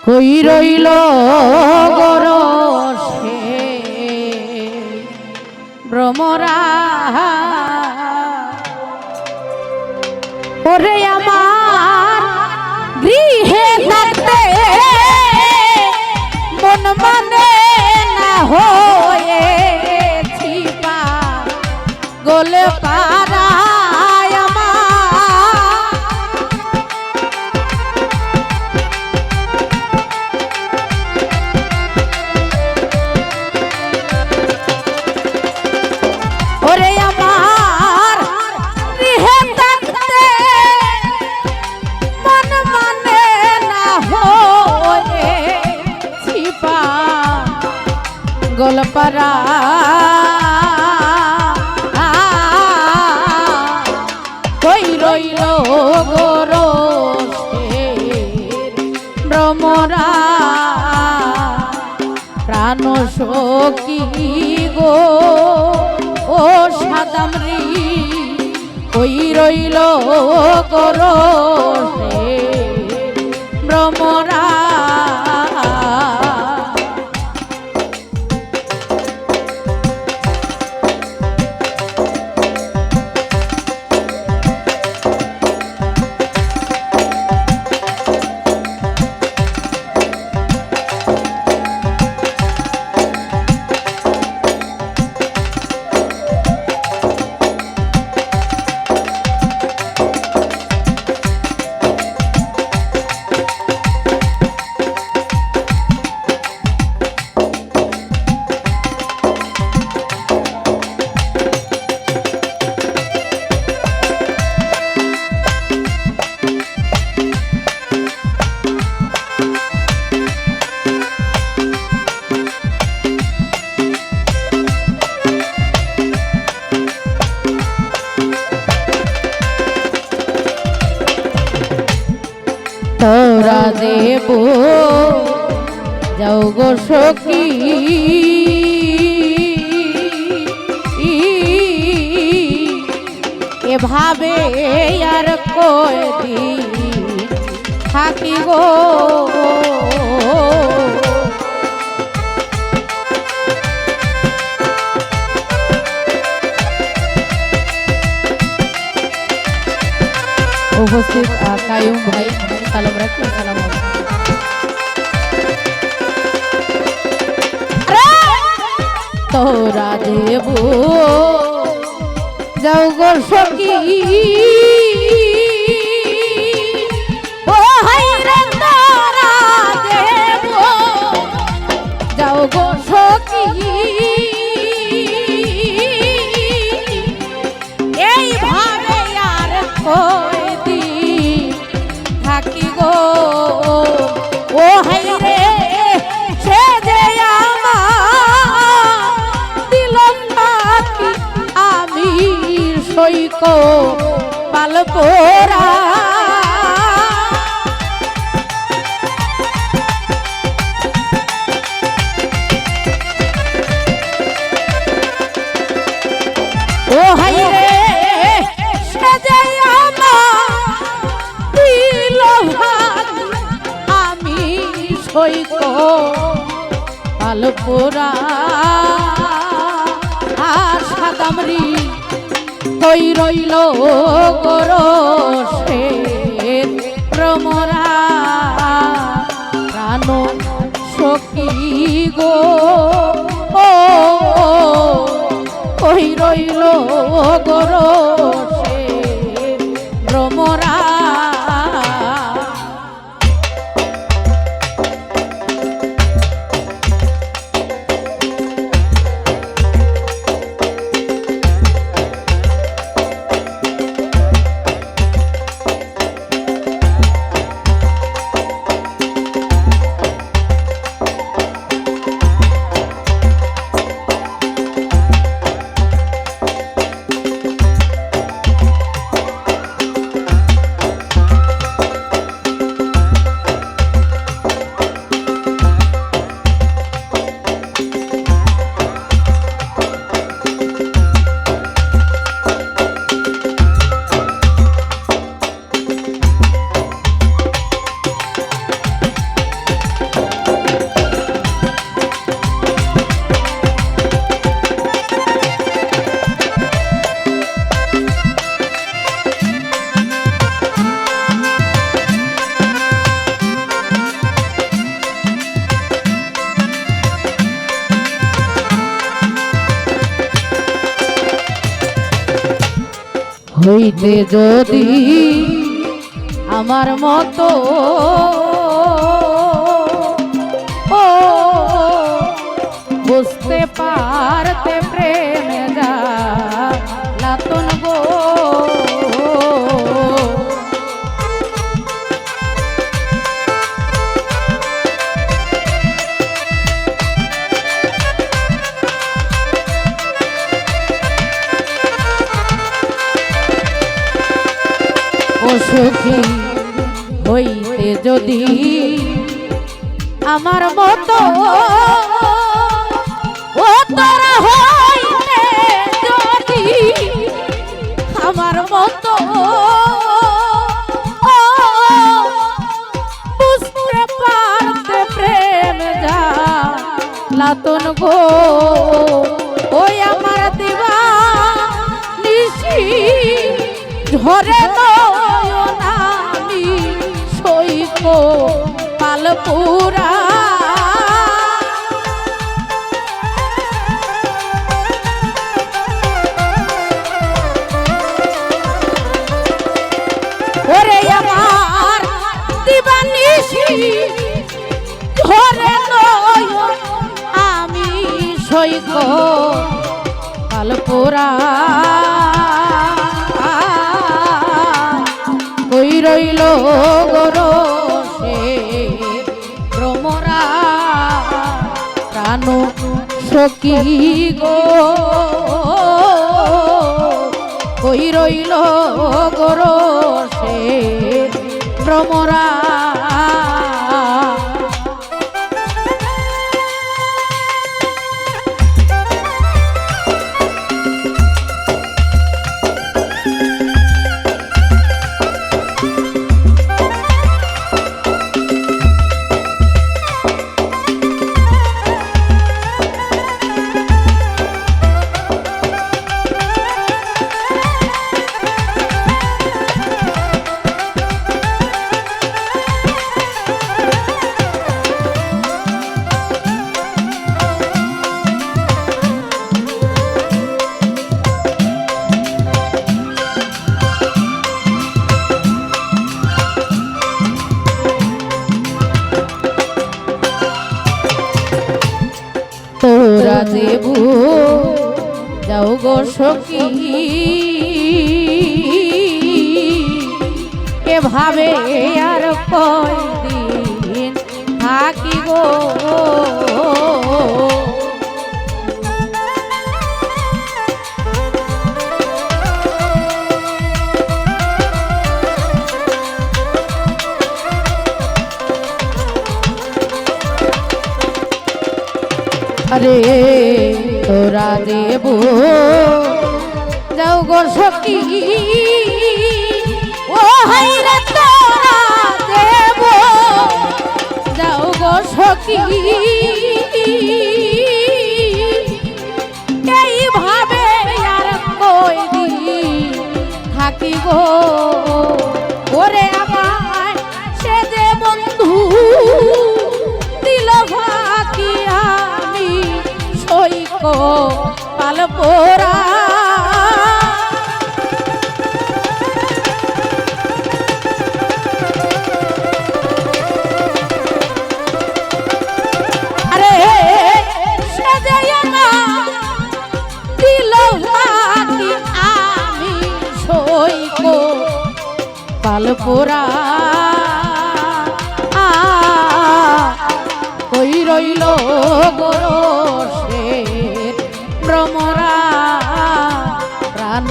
কই রইল গরসে ভ্রমরা ওরে আমার গৃহে থাকতে মন মানে না হয়েছি পাগল পারায় আমার ওরে আমার গৃহে থাকতে মন মানে না হয়েছি পাগল পারায় কই রইল গরসের ভ্রমরা প্রাণ সখী গো ও সাদামরি কই রইল গরসের ভ্রমরা তোরা দেব যাও গো সখী এভাবে আর কয়দিন থাকি গো উপস্থিত কায়ুম ভাই সালাম রাখি সালাম তোরা দেব যাও গো সখী ও হাই রে তোরা দেব যাও গো সখী এইভাবে আর কয়দিন থাকি গো ও হাই রে সে যে আমার দিল পাখি আমি সইক পালপোরা ও হাই রে সে যে আমার দিল পাখি আমি সইক পালপোরা আর সাদামরি কই রইল গরসের ভ্রমরা প্রাণ সখী গো ও কই রইল গরসের ভ্রমরা হইতে যদি আমার মতো ও বুঝতে পারতে প্রেমে জ্বালাতন গো ও সখী হইতে যদি আমার মতো ও তোরা হইতে যদি আমার মতো বুঝতে পারতে প্রেম জ্বালাতন গো ওই আমার দিবা নিশি ঝরে আমি সইব পালপুরা ওরে আমার দিবানিশি ঝরে আমি সইব পালপুরা কই রইল গরো সে ভ্রমরা প্রাণ সখী গো কই রইল গরো সে ভ্রমরা তোরা দেবু যাও গো সখী এভাবে আর কয়দিন থাকি গো আরে তোরা দেব যাও গো সখী ও হাইরে তোরা দেব যাও গো সখী এইভাবে আর কয়দিন থাকি গো ওরে আমার সে যে বন্ধু দিল ফাঁকি আমি সইক পালপোরা আরে সে যে দিল ফাঁকি আমি সইক পালপোরা কই রইল গরসের ভ্রমরা প্রাণ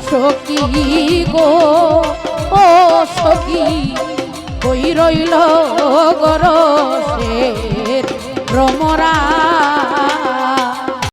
সখী গো ও সখী কই রইল গরসের ভ্রমরা